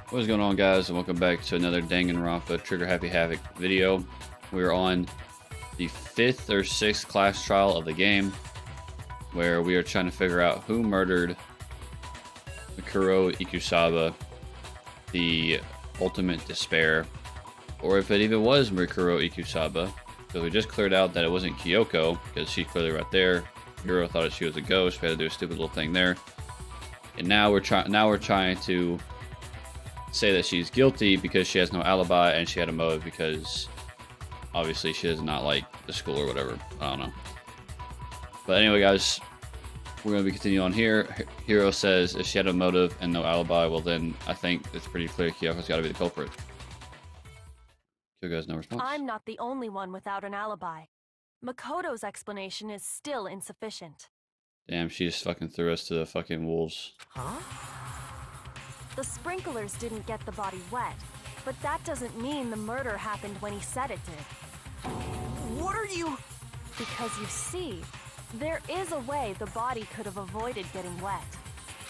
What is going on, guys, and welcome back to another Danganronpa Trigger Happy Havoc video. We're on the 5th or 6th class trial of the game, where we are trying to figure out who murdered Makoto Ikusaba, the ultimate despair, or if it even was Makoto Ikusaba, because we just cleared out that it wasn't Kyoko, because she's clearly right there. Hiro thought that she was a ghost. We had to do a stupid little thing there, and now we're trying to say that she's guilty because she has no alibi and she had a motive because obviously she does not like the school or whatever. I don't know. But anyway, guys, we're going to be continuing on here. Hiro says if she had a motive and no alibi, well then I think it's pretty clear Kyoko's got to be the culprit. Kyoko has no response. I'm not the only one without an alibi. Makoto's explanation is still insufficient. Damn, she just fucking threw us to the fucking wolves. Huh? The sprinklers didn't get the body wet, but that doesn't mean the murder happened when he said it did. What are you... Because you see, there is a way the body could have avoided getting wet.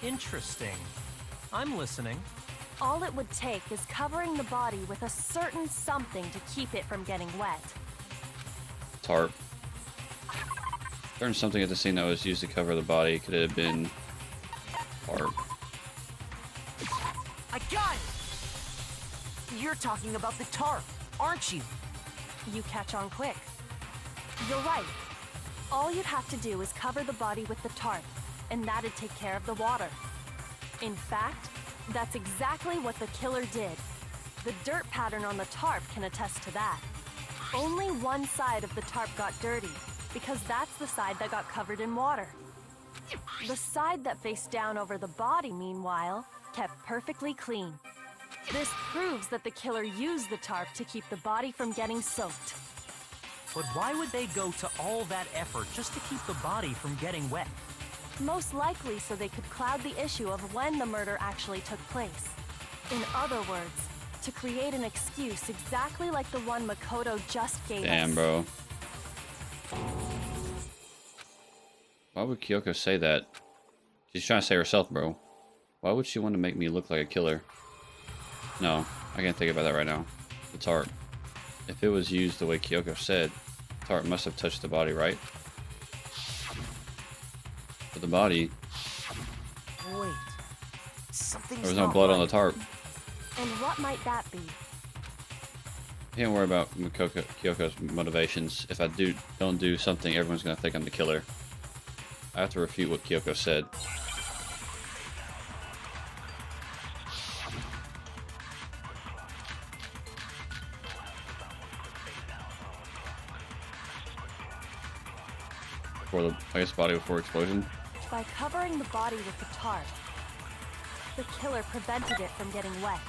Interesting. I'm listening. All it would take is covering the body with a certain something to keep it from getting wet. Tarp. Turn something at the scene that was used to cover the body. Could it have been tarp? I got it! You're talking about the tarp, aren't you? You catch on quick. You're right. All you'd have to do is cover the body with the tarp, and that'd take care of the water. In fact, that's exactly what the killer did. The dirt pattern on the tarp can attest to that. Only one side of the tarp got dirty, because that's the side that got covered in water. The side that faced down over the body, meanwhile, kept perfectly clean. This proves that the killer used the tarp to keep the body from getting soaked. But why would they go to all that effort just to keep the body from getting wet? Most likely so they could cloud the issue of when the murder actually took place. In other words, to create an excuse exactly like the one Makoto just gave us. Damn, bro. Why would Kyoko say that? She's trying to say herself, bro. Why would she want to make me look like a killer? No, I can't think about that right now. The tarp. If it was used the way Kyoko said, the tarp must have touched the body, right? But the body... Wait. Something's There was no not blood right. on the tarp. And what might that be? Can't worry about Kyoko's motivations. If I don't do something, everyone's gonna think I'm the killer. I have to refute what Kyoko said. Before the, I guess, body before explosion. By covering the body with the tarp, the killer prevented it from getting wet.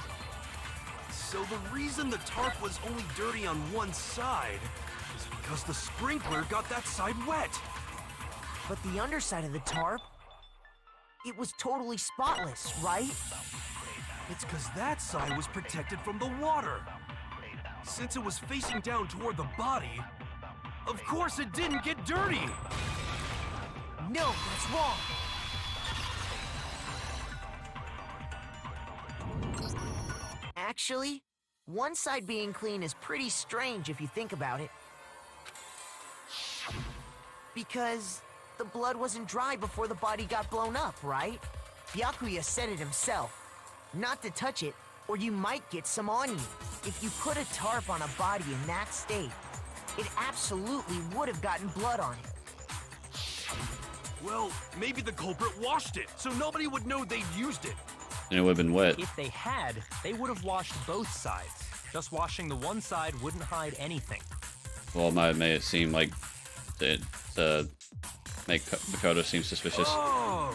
So the reason the tarp was only dirty on one side is because the sprinkler got that side wet. But the underside of the tarp, it was totally spotless, right? It's because that side was protected from the water. Since it was facing down toward the body, of course it didn't get dirty. No, that's wrong. Actually, one side being clean is pretty strange if you think about it. Because the blood wasn't dry before the body got blown up, right? Byakuya said it himself. Not to touch it, or you might get some on you. If you put a tarp on a body in that state, it absolutely would have gotten blood on it. Well, maybe the culprit washed it, so nobody would know they'd used it. And it would have been wet. If they had, they would have washed both sides. Just washing the one side wouldn't hide anything. Well, it might have made it seem like it to make Makoto seem suspicious. Oh,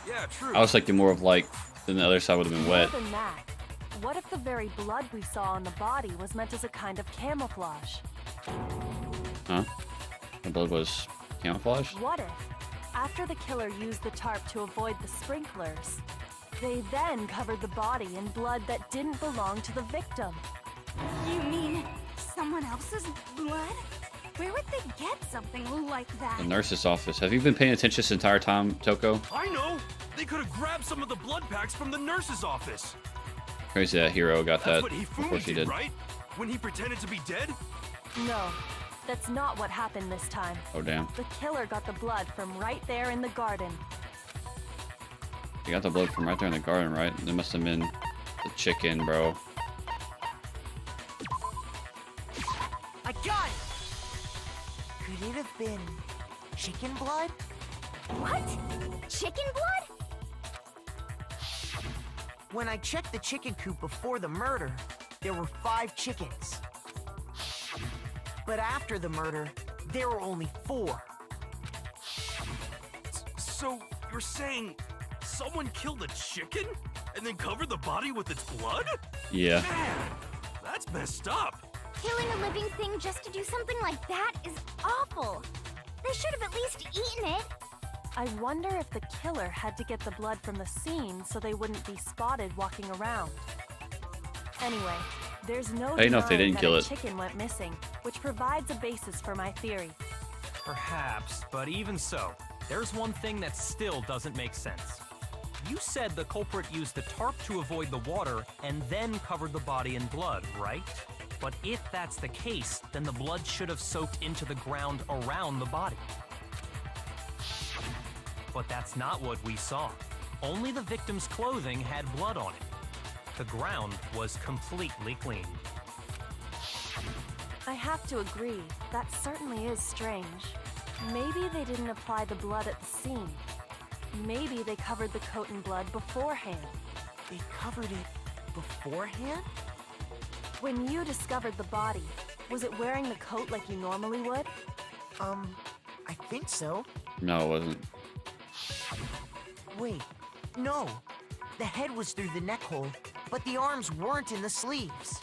yeah, true. I was thinking more of like, then the other side would have been wet. More than that, what if the very blood we saw on the body was meant as a kind of camouflage? Huh? The blood was camouflage? What if, after the killer used the tarp to avoid the sprinklers, they then covered the body in blood that didn't belong to the victim? You mean someone else's blood? Where would they get something like that? The nurse's office. Have you been paying attention this entire time, Toko? I know! They could have grabbed some of the blood packs from the nurse's office. Crazy that Hero got That's that what before Hifumi she did, did. right? When he pretended to be dead? No, that's not what happened this time. Oh damn. The killer got the blood from right there in the garden. He got the blood from right there in the garden, right? It must have been the chicken, bro. I got it! Could it have been chicken blood? What? Chicken blood? When I checked the chicken coop before the murder, there were 5 chickens. But after the murder, there were only 4. So, you're saying someone killed a chicken and then covered the body with its blood? Yeah. Man, that's messed up. Killing a living thing just to do something like that is awful. They should have at least eaten it. I wonder if the killer had to get the blood from the scene so they wouldn't be spotted walking around. Anyway, there's no How do you know if they denying didn't that kill a it? chicken went missing, which provides a basis for my theory. Perhaps, but even so, there's one thing that still doesn't make sense. You said the culprit used the tarp to avoid the water and then covered the body in blood, right? But if that's the case, then the blood should have soaked into the ground around the body. But that's not what we saw. Only the victim's clothing had blood on it. The ground was completely clean. I have to agree, that certainly is strange. Maybe they didn't apply the blood at the scene. Maybe they covered the coat in blood beforehand. They covered it beforehand? When you discovered the body, was it wearing the coat like you normally would? I think so. No, it wasn't. Wait, no. The head was through the neck hole, but the arms weren't in the sleeves.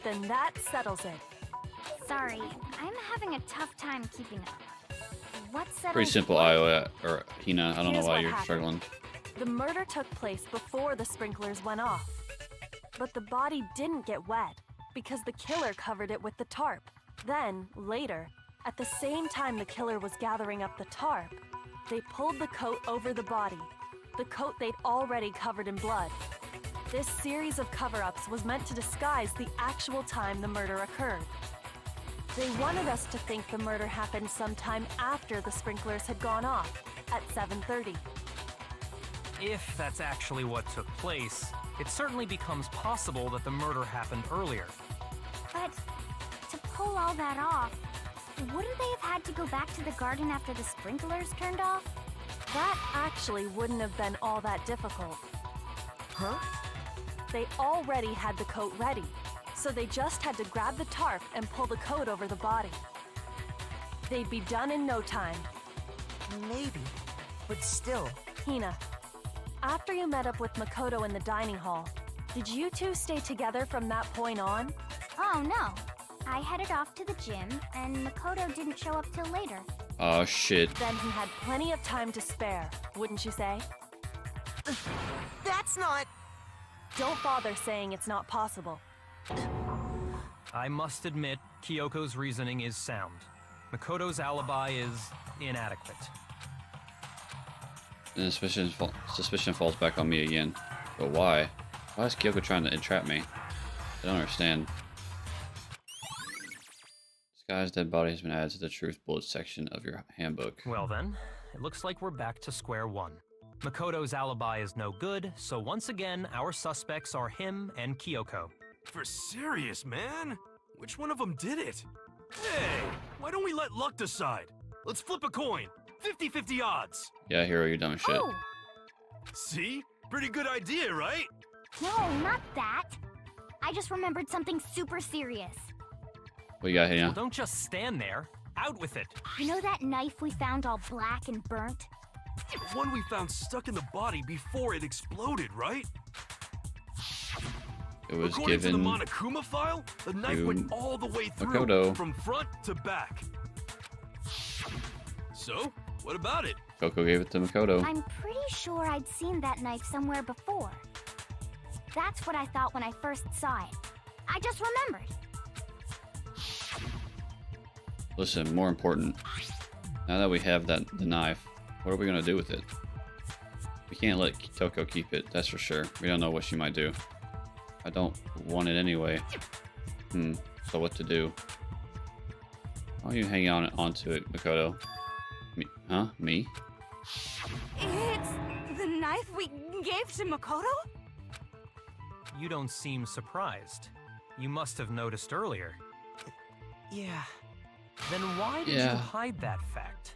Then that settles it. Sorry, I'm having a tough time keeping up. What settles Pretty simple, what? Io or Hina. I don't Here's know why what you're happened. struggling. The murder took place before the sprinklers went off. But the body didn't get wet because the killer covered it with the tarp. Then, later, at the same time the killer was gathering up the tarp, they pulled the coat over the body, the coat they'd already covered in blood. This series of cover-ups was meant to disguise the actual time the murder occurred. They wanted us to think the murder happened sometime after the sprinklers had gone off, at 7:30. If that's actually what took place, it certainly becomes possible that the murder happened earlier. But to pull all that off, wouldn't they have had to go back to the garden after the sprinklers turned off? That actually wouldn't have been all that difficult. Huh? They already had the coat ready, so they just had to grab the tarp and pull the coat over the body. They'd be done in no time. Maybe. But still, Hina, after you met up with Makoto in the dining hall, did you two stay together from that point on? Oh no. I headed off to the gym, and Makoto didn't show up till later. Oh shit. Then he had plenty of time to spare, wouldn't you say? that's not... Don't bother saying it's not possible. I must admit, Kyoko's reasoning is sound. Makoto's alibi is inadequate. And suspicion falls back on me again. But why? Why is Kyoko trying to entrap me? I don't understand. This guy's dead body has been added to the truth bullet section of your handbook. Well then, it looks like we're back to square one. Makoto's alibi is no good, so once again, our suspects are him and Kyoko. For serious, man? Which one of them did it? Hey, why don't we let luck decide? Let's flip a coin. 50-50 odds. Yeah, Hero, you're dumb as shit. Oh, See? Pretty good idea, right? no, not that. I just remembered something super serious. What you got, Well, Hina? don't just stand there. Out with it. You know that knife we found all black and burnt? The one we found stuck in the body before it exploded, right? It was According to the given... Monokuma file, the knife to went all the way through, Makoto. from front to back. So, what about it? Kyoko gave it to Makoto. I'm pretty sure I'd seen that knife somewhere before. That's what I thought when I first saw it. I just remembered. Listen, more important. Now that we have the knife, what are we gonna do with it? We can't let Kyoko keep it, that's for sure. We don't know what she might do. I don't want it anyway. So what to do? Why are you hanging onto it, Makoto? Me? Huh? Me? It's the knife we gave to Makoto? You don't seem surprised. You must have noticed earlier. Yeah, Then why did you hide that fact?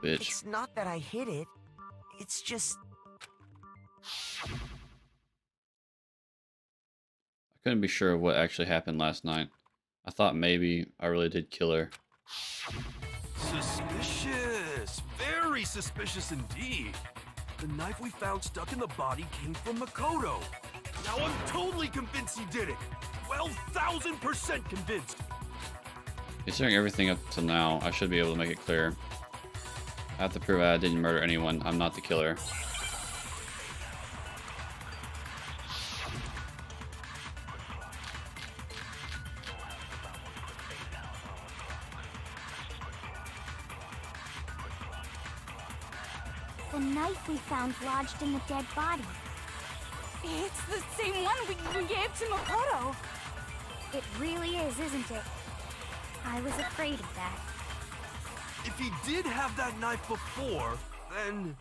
Bitch. it's not that I hid it. It's just... I couldn't be sure of what actually happened last night. I thought maybe I really did kill her. Suspicious! Very suspicious indeed. The knife we found stuck in the body came from Makoto. Now I'm totally convinced he did it. 12,000% convinced. Considering everything up till now, I should be able to make it clear. I have to prove I didn't murder anyone. I'm not the killer. The knife we found lodged in the dead body. It's the same one we gave to Makoto. It really is, isn't it? I was afraid of that. If he did have that knife before, then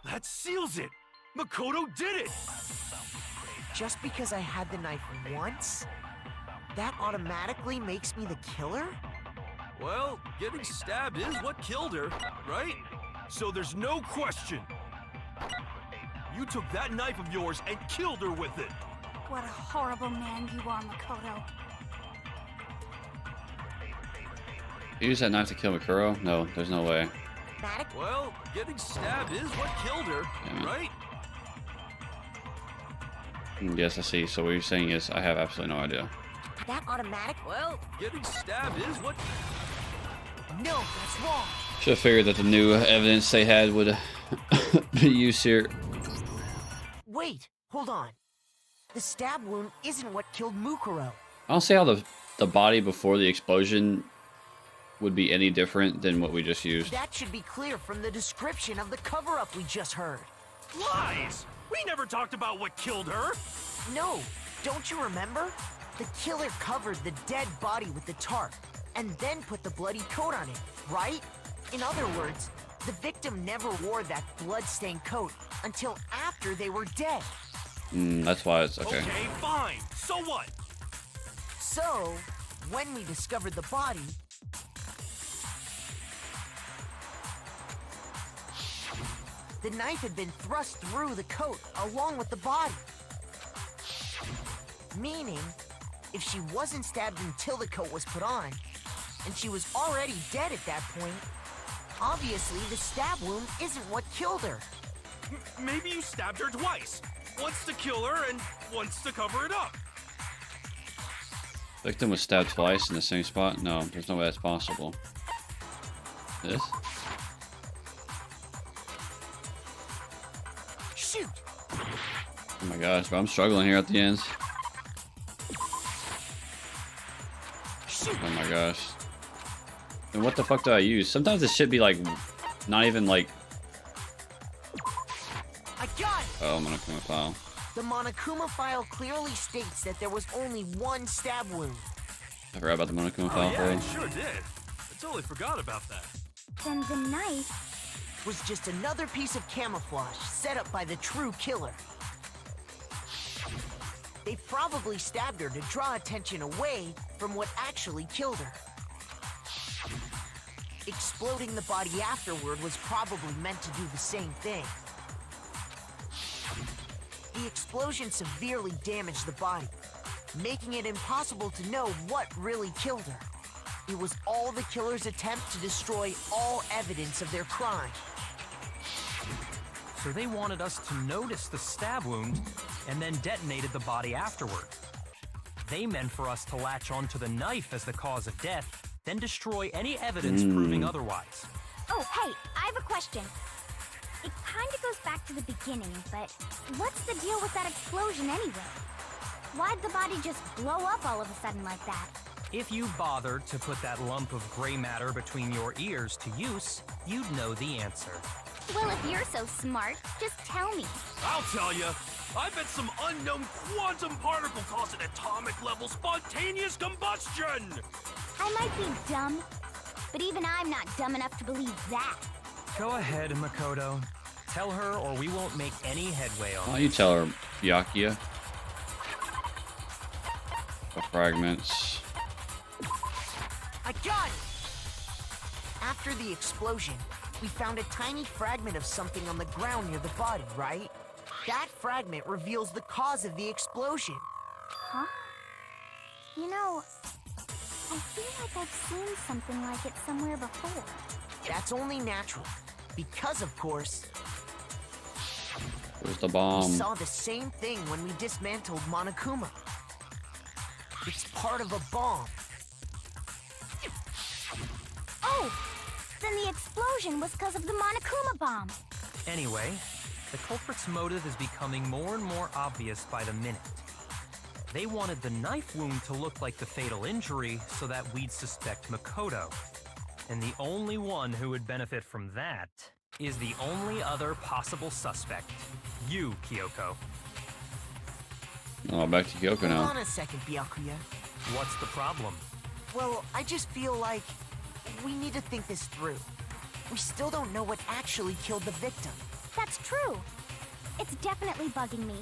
that seals it. Makoto did it. Just because I had the knife once, that automatically makes me the killer? Well, getting stabbed is what killed her, right? So there's no question. You took that knife of yours and killed her with it. What a horrible man you are, Makoto. You use that knife to kill Makuro? No, there's no way. Well, getting stabbed is what killed her, right? Yes, I see. So what you're saying is I have absolutely no idea. That automatic? Well, getting stabbed is what... No, that's wrong. Should have figured that the new evidence they had would be used here. Wait, hold on. The stab wound isn't what killed Mukuro. I don't see how the body before the explosion would be any different than what we just used. That should be clear from the description of the cover-up we just heard. Lies! We never talked about what killed her. No, don't you remember? The killer covered the dead body with the tarp and then put the bloody coat on it, right? In other words, the victim never wore that blood-stained coat until after they were dead. That's why it's okay. Okay, fine. So what? So, when we discovered the body, the knife had been thrust through the coat along with the body. Meaning, if she wasn't stabbed until the coat was put on, and she was already dead at that point, obviously the stab wound isn't what killed her. Maybe you stabbed her twice. Once to kill her and once to cover it up. Victim was stabbed twice in the same spot? No, there's no way that's possible. This? Shoot! Oh my gosh, but I'm struggling here at the ends. Shoot! Oh my gosh. Then what the fuck do I use? Sometimes this should be like, not even like... I got it! Oh, Monokuma file. The Monokuma file clearly states that there was only one stab wound. I forgot about the Monokuma Oh file. yeah, it for sure did. I totally forgot about that. Then the knife... Was just another piece of camouflage set up by the true killer. They probably stabbed her to draw attention away from what actually killed her. Exploding the body afterward was probably meant to do the same thing. The explosion severely damaged the body, making it impossible to know what really killed her. It was all the killer's attempt to destroy all evidence of their crime. So they wanted us to notice the stab wound and then detonated the body afterward. They meant for us to latch onto the knife as the cause of death, then destroy any evidence proving otherwise. Oh, hey, I have a question. It kind of goes back to the beginning, but what's the deal with that explosion anyway? Why'd the body just blow up all of a sudden like that? If you bothered to put that lump of gray matter between your ears to use, you'd know the answer. Well, if you're so smart, just tell me. I'll tell you. I bet some unknown quantum particle caused an atomic level spontaneous combustion! I might be dumb, but even I'm not dumb enough to believe that. Go ahead, Makoto. Tell her or we won't make any headway on Why don't you tell her, Byakuya? The fragments. I got it! After the explosion, we found a tiny fragment of something on the ground near the body, right? That fragment reveals the cause of the explosion. Huh? You know, I feel like I've seen something like it somewhere before. That's only natural, because of course, Where's the we bomb? saw the same thing when we dismantled Monokuma. It's part of a bomb. Oh! Then the explosion was because of the Monokuma bomb. Anyway, the culprit's motive is becoming more and more obvious by the minute. They wanted the knife wound to look like the fatal injury so that we'd suspect Makoto. And the only one who would benefit from that is the only other possible suspect. You, Kyoko. Oh, back to Kyoko Hold now. on a second, Byakuya. What's the problem? Well, I just feel like we need to think this through. We still don't know what actually killed the victim. That's true. It's definitely bugging me.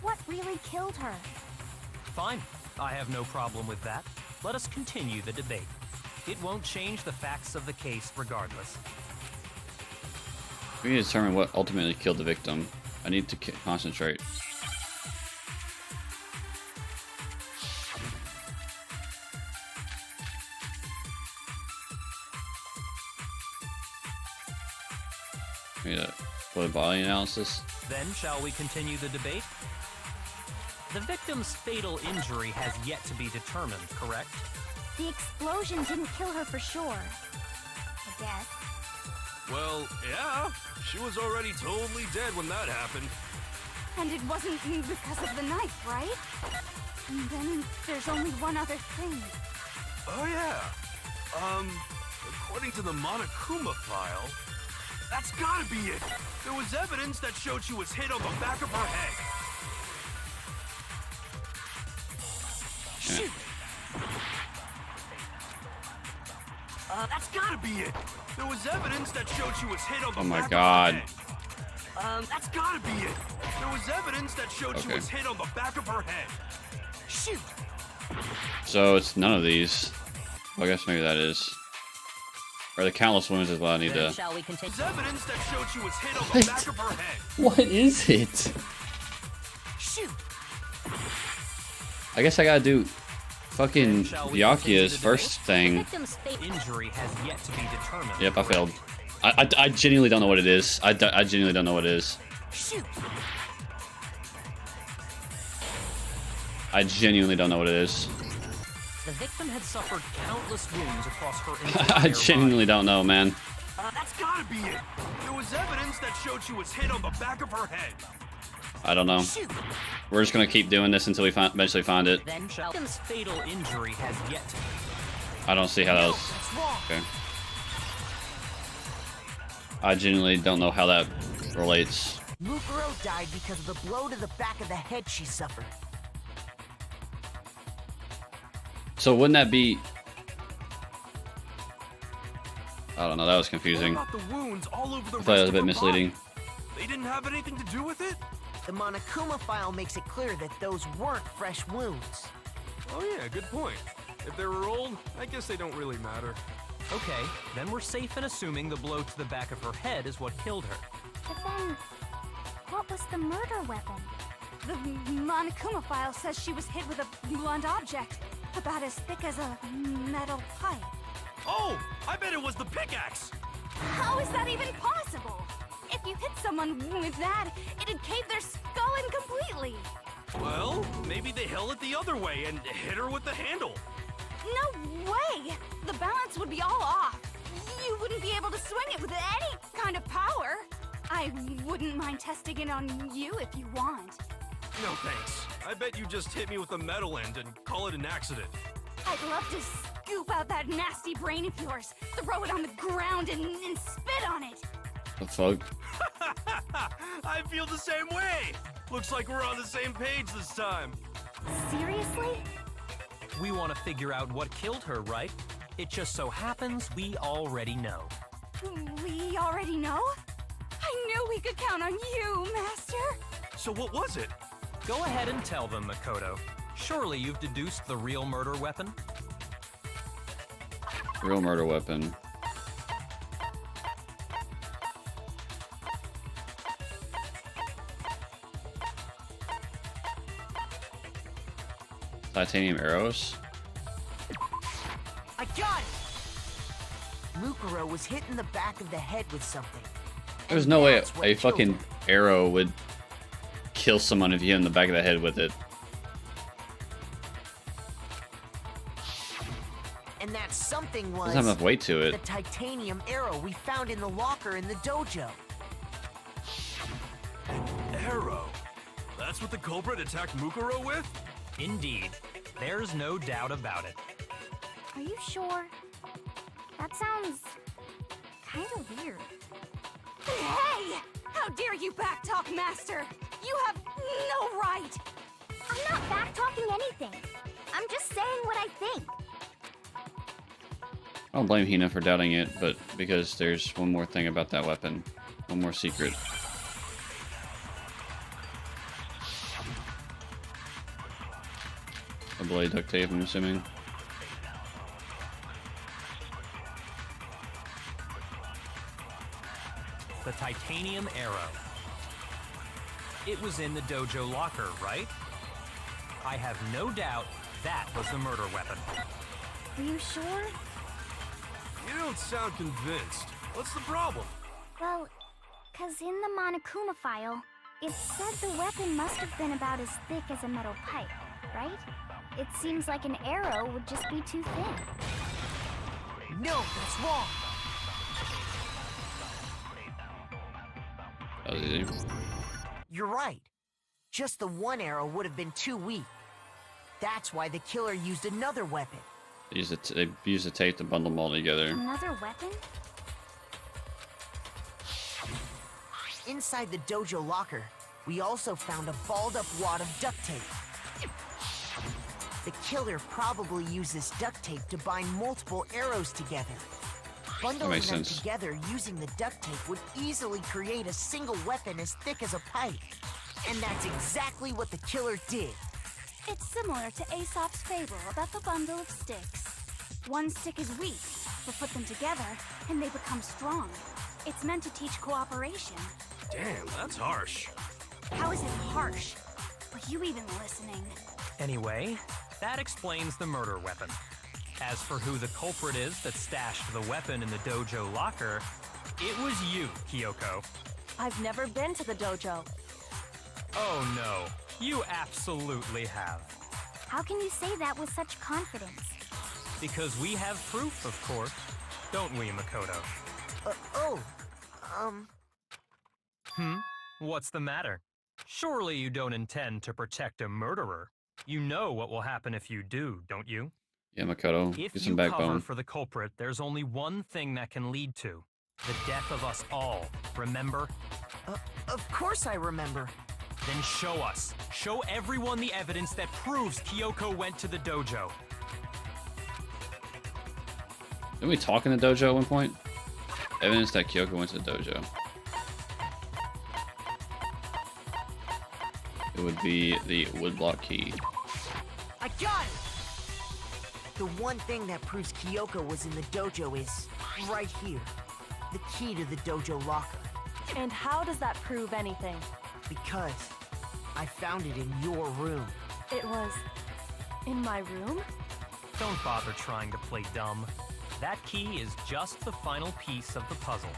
What really killed her? Fine. I have no problem with that. Let us continue the debate. It won't change the facts of the case regardless. We need to determine what ultimately killed the victim. I need to concentrate. Need a full body analysis. Then, shall we continue the debate? The victim's fatal injury has yet to be determined, correct? The explosion didn't kill her for sure. I guess. Well, yeah. She was already totally dead when that happened. And it wasn't because of the knife, right? And then there's only one other thing. Oh, yeah. According to the Monokuma file, that's gotta be it. There was evidence that showed she was hit on the back of her head. Shoot! That's gotta be it. There was evidence that showed she was hit on the Oh my back God. of her head. That's gotta be it. There was evidence that showed she Okay. was hit on the back of her head. Shoot! So it's none of these. Well, I guess maybe that is. Or the countless wounds is what I need to. Shall we continue? There's evidence that showed she was hit on What? the back of her head. What is it? Shoot! I guess I gotta do fucking Shall we Byakuya's continue the first thing. Victim's fate. Injury has yet to be determined. Yep, I failed. I genuinely don't know what it is. I genuinely don't know what it is. Shoot! I genuinely don't know what it is. The victim had suffered countless wounds across her entire I genuinely don't know, man. That's gotta be it. There was evidence that showed she was hit on the back of her head. I don't know. Shoot! We're just gonna keep doing this until we eventually find it. Then shall victim's fatal injury has yet to. I don't see how that No, was. that's wrong. Okay. I genuinely don't know how that relates. Mukuro died because of the blow to the back of the head she suffered. So wouldn't that be? I don't know. That was What confusing. about the wounds all over the I thought it was rest a of bit her misleading. body? They didn't have anything to do with it? The Monokuma file makes it clear that those weren't fresh wounds. Oh yeah, good point. If they were old, I guess they don't really matter. Okay, then we're safe in assuming the blow to the back of her head is what killed her. But then, what was the murder weapon? The Monokuma file says she was hit with a blunt object, about as thick as a metal pipe. Oh, I bet it was the pickaxe. How is that even possible? If you hit someone with that, it'd cave their skull in completely. Well, maybe they held it the other way and hit her with the handle. No way! The balance would be all off. You wouldn't be able to swing it with any kind of power. I wouldn't mind testing it on you if you want. No thanks. I bet you just hit me with the metal end and call it an accident. I'd love to scoop out that nasty brain of yours, throw it on the ground, and spit on it. The fuck? I feel the same way. Looks like we're on the same page this time. Seriously? We want to figure out what killed her, right? It just so happens we already know. We already know? I knew we could count on you, Master. So what was it? Go ahead and tell them, Makoto. Surely you've deduced the real murder weapon? Real murder weapon. Titanium arrows? I got it! Mukuro was hit in the back of the head with something. There's And no way that's what a killed fucking him. arrow would kill someone if you hit in the back of the head with it. And that something was Doesn't have enough weight to the it. titanium arrow we found in the locker in the dojo. Arrow. That's what the culprit attacked Mukuro with? Indeed. There's no doubt about it. Are you sure? That sounds kind of weird. Hey! How dare you backtalk, Master? You have no right! I'm not backtalking anything. I'm just saying what I think. I don't blame Hina for doubting it, but because there's one more thing about that weapon. One more secret. A blade duct tape, I'm assuming. The titanium arrow. It was in the dojo locker, right? I have no doubt that was the murder weapon. Are you sure? You don't sound convinced. What's the problem? Well, 'cause in the Monokuma file, it said the weapon must have been about as thick as a metal pipe, right? It seems like an arrow would just be too thin. No, that's wrong. That was easy. You're right. Just the one arrow would have been too weak. That's why the killer used another weapon. They used the tape to bundle them all together. Another weapon? Inside the dojo locker, we also found a balled-up wad of duct tape. The killer probably used this duct tape to bind multiple arrows together. Bundling makes them sense. together using the duct tape would easily create a single weapon as thick as a pipe. And that's exactly what the killer did. It's similar to Aesop's fable about the bundle of sticks. One stick is weak, but put them together, and they become strong. It's meant to teach cooperation. Damn, that's harsh. How is it harsh? Were you even listening? Anyway, that explains the murder weapon. As for who the culprit is that stashed the weapon in the dojo locker, it was you, Kyoko. I've never been to the dojo. Oh no, you absolutely have. How can you say that with such confidence? Because we have proof, of course. Don't we, Makoto? What's the matter? Surely you don't intend to protect a murderer. You know what will happen if you do, don't you? Yeah, Makoto, If get you some cover backbone. for the culprit, there's only one thing that can lead to the death of us all. Remember? Of course I remember. Then show us. Show everyone the evidence that proves Kyoko went to the dojo. Didn't we talk in the dojo at one point? Evidence that Kyoko went to the dojo. It would be the woodblock key. I got it! The one thing that proves Kyoko was in the dojo is right here. The key to the dojo locker. And how does that prove anything? Because I found it in your room. It was in my room? Don't bother trying to play dumb. That key is just the final piece of the puzzle.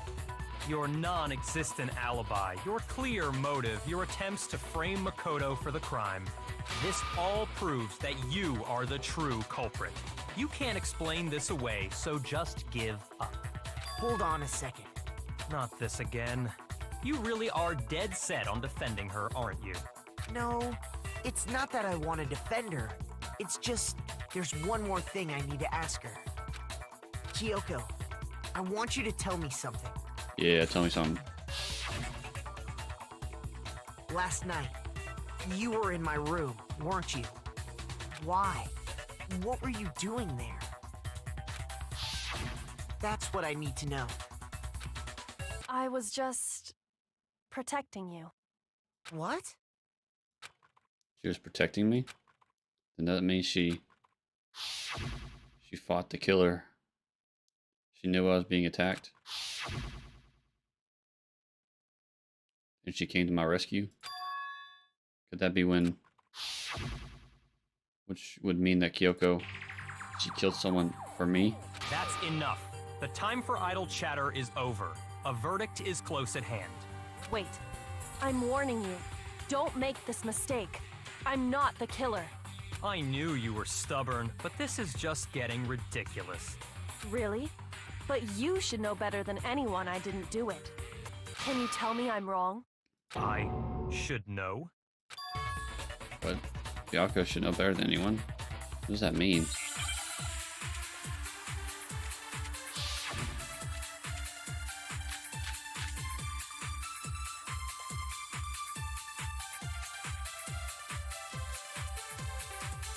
Your non-existent alibi, your clear motive, your attempts to frame Makoto for the crime. This all proves that you are the true culprit. You can't explain this away, so just give up. Hold on a second. Not this again. You really are dead set on defending her, aren't you? No, it's not that I want to defend her. It's just, there's one more thing I need to ask her. Kyoko, I want you to tell me something. Yeah, tell me something. Last night, you were in my room, weren't you? Why? What were you doing there? That's what I need to know. I was just protecting you. What? She was protecting me? Then that means she fought the killer. She knew I was being attacked. And she came to my rescue. Could that be when... Which would mean that Kyoko... She killed someone for me? That's enough. The time for idle chatter is over. A verdict is close at hand. Wait. I'm warning you. Don't make this mistake. I'm not the killer. I knew you were stubborn, but this is just getting ridiculous. Really? But you should know better than anyone I didn't do it. Can you tell me I'm wrong? I should know. But Kyoko should know better than anyone. What does that mean?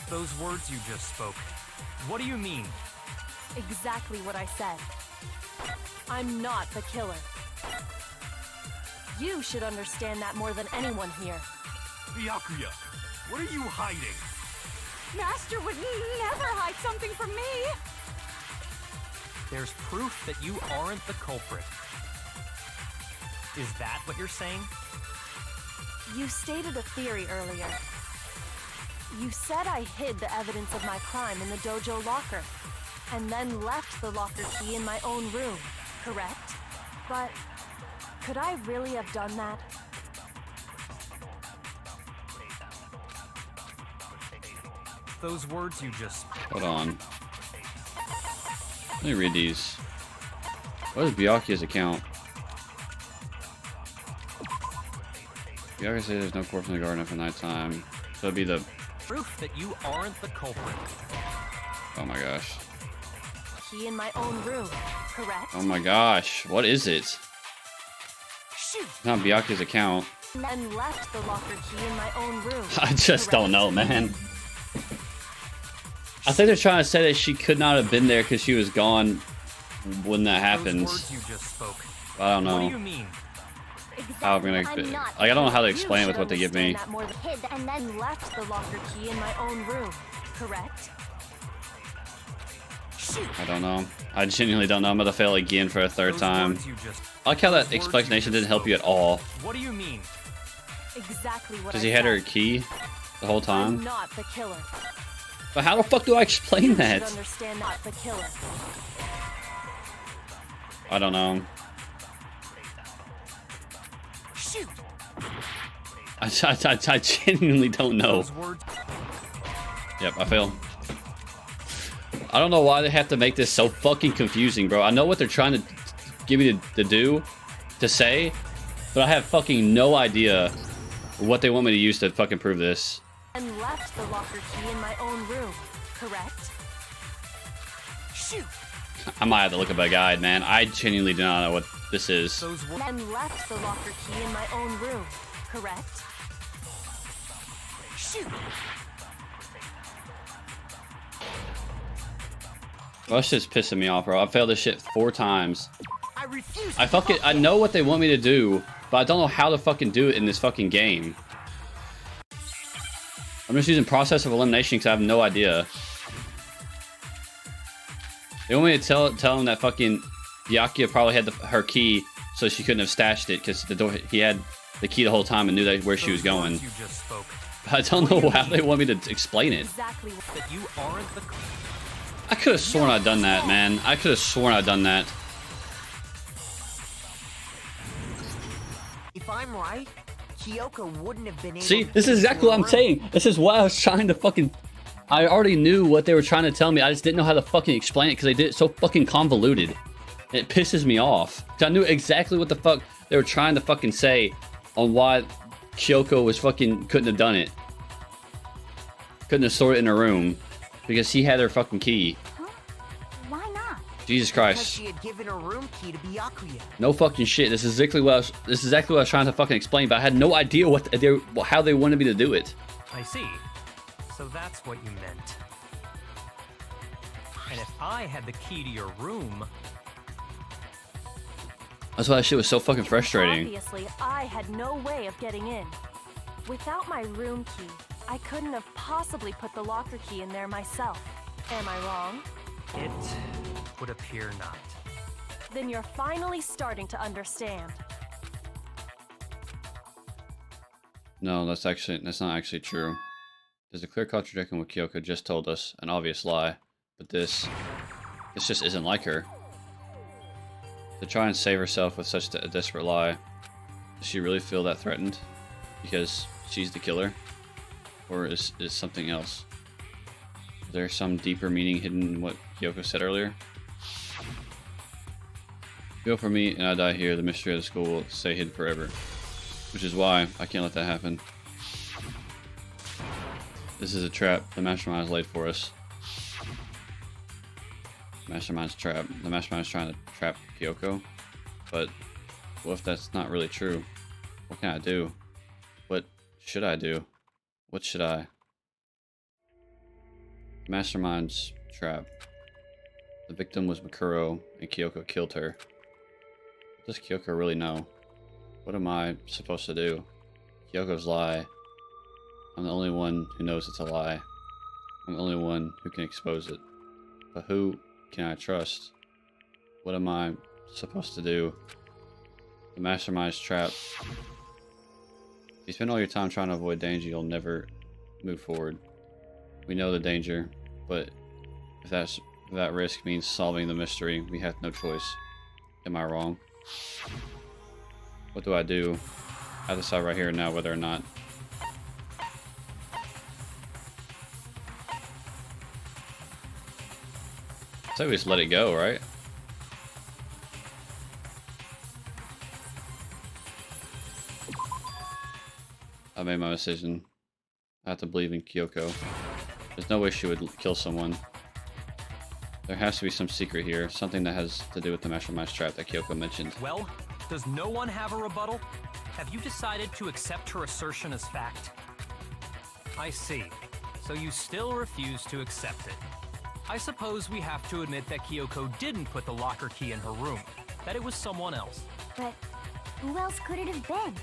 Those words you just spoke. What do you mean? Exactly what I said. I'm not the killer. You should understand that more than anyone here. Byakuya, what are you hiding? Master would never hide something from me. There's proof that you aren't the culprit. Is that what you're saying? You stated a theory earlier. You said I hid the evidence of my crime in the dojo locker, and then left the locker key in my own room, correct? But could I really have done that? Those words you just... Hold on. Let me read these. What is Byakuya's account? Byakuya says there's no corpse in the garden for nighttime. So it'd be the... Proof that you aren't the culprit. Oh my gosh. Key in my own room, correct? Oh my gosh. What is it? Shoot! It's not Byakuya's account. And left the locker key in my own room. I just don't know, man. I think they're trying to say that she could not have been there because she was gone when that happens. Those words you just spoke. I don't know. What do you mean? How I'm gonna I don't know how to explain it with what they give me. Hid and then left the locker key in my own room, correct? I don't know. I genuinely don't know. I'm gonna fail again for a third Those time. words you just... I like how that Those words explanation you didn't just help you at all. What do you mean? Exactly what Because I he had said. her key the whole I'm time. not the killer. But how the fuck do I explain You that? should understand not the killer. I don't know. Shoot! I genuinely don't know. Those words... Yep, I failed. I don't know why they have to make this so fucking confusing, bro. I know what they're trying to give me to say, but I have fucking no idea what they want me to use to fucking prove this. And left the locker key in my own room, correct? Shoot! I might have to look up a guide, man. I genuinely do not know what this is. Those words... And left the locker key in my own room, correct? Shoot! Well, that shit's pissing me off, bro. I failed this shit 4 times. I refuse. I know what they want me to do, but I don't know how to fucking do it in this fucking game. I'm just using process of elimination because I have no idea. They want me to tell them that fucking Byakuya probably had her key, so she couldn't have stashed it because he had the key the whole time and knew that where she was Those going. words you just spoke. I don't know how they want me to explain it. Exactly what... That you aren't the... I could have sworn I'd done that, man. I could have sworn I'd done that. If I'm right, Kyoko wouldn't have been able See, to this is exactly what I'm saying. This is why I was trying to fucking... I already knew what they were trying to tell me. I just didn't know how to fucking explain it because they did it so fucking convoluted. It pisses me off. 'Cause I knew exactly what the fuck they were trying to fucking say on why Kyoko was fucking... couldn't have done it. Couldn't have stored it in her room. Because he had her fucking key. Huh? Why not? Jesus Because Christ. she had given her room key to Byakuya. No fucking shit. This is exactly what I was trying to fucking explain, but I had no idea how they wanted me to do it. I see. So that's what you meant. And if I had the key to your room, That's why that shit was so fucking frustrating. Obviously, I had no way of getting in. Without my room key, I couldn't have possibly put the locker key in there myself. Am I wrong? it would appear not. Then you're finally starting to understand. No, that's not actually true. There's a clear contradiction what Kyoko just told us, an obvious lie. But this just isn't like her. To try and save herself with such a desperate lie, does she really feel that threatened? Because she's the killer? Or is something else? Is there some deeper meaning hidden in what Kyoko said earlier? Go for me and I die here, the mystery of the school will stay hidden forever. Which is why I can't let that happen. This is a trap the mastermind has laid for us. Mastermind's trap. The mastermind is trying to trap Kyoko. But what if that's not really true? What can I do? What should I do? What should I? Mastermind's trap. The victim was Makoto and Kyoko killed her. What does Kyoko really know? What am I supposed to do? Kyoko's lie. I'm the only one who knows it's a lie. I'm the only one who can expose it. But who can I trust? What am I supposed to do? The mastermind's trap. If you spend all your time trying to avoid danger, you'll never move forward. We know the danger, but if that risk means solving the mystery, we have no choice. Am I wrong? What do? I have to decide right here and now whether or not. So we just let it go, right? I made my decision. I have to believe in Kyoko. There's no way she would kill someone. There has to be some secret here, something that has to do with the mastermind's trap that Kyoko mentioned. Well, does no one have a rebuttal? Have you decided to accept her assertion as fact? I see. So you still refuse to accept it. I suppose we have to admit that Kyoko didn't put the locker key in her room, that it was someone else. But who else could it have been?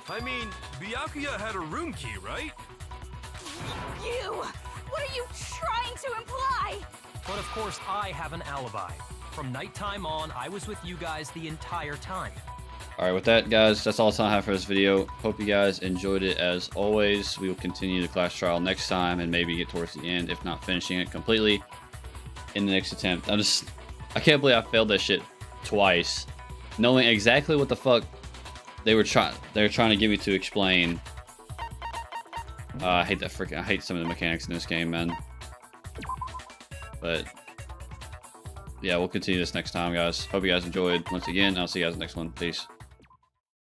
I mean, Byakuya had a room key, right? You! What are you trying to imply? But of course, I have an alibi. From nighttime on, I was with you guys the entire time. Alright, with that, guys, that's all the time I have for this video. Hope you guys enjoyed it as always. We will continue the class trial next time and maybe get towards the end, if not finishing it completely in the next attempt. I can't believe I failed that shit twice. Knowing exactly what the fuck they were trying to get me to explain. I hate some of the mechanics in this game, man. But yeah, we'll continue this next time, guys. Hope you guys enjoyed. Once again, I'll see you guys in the next one. Peace.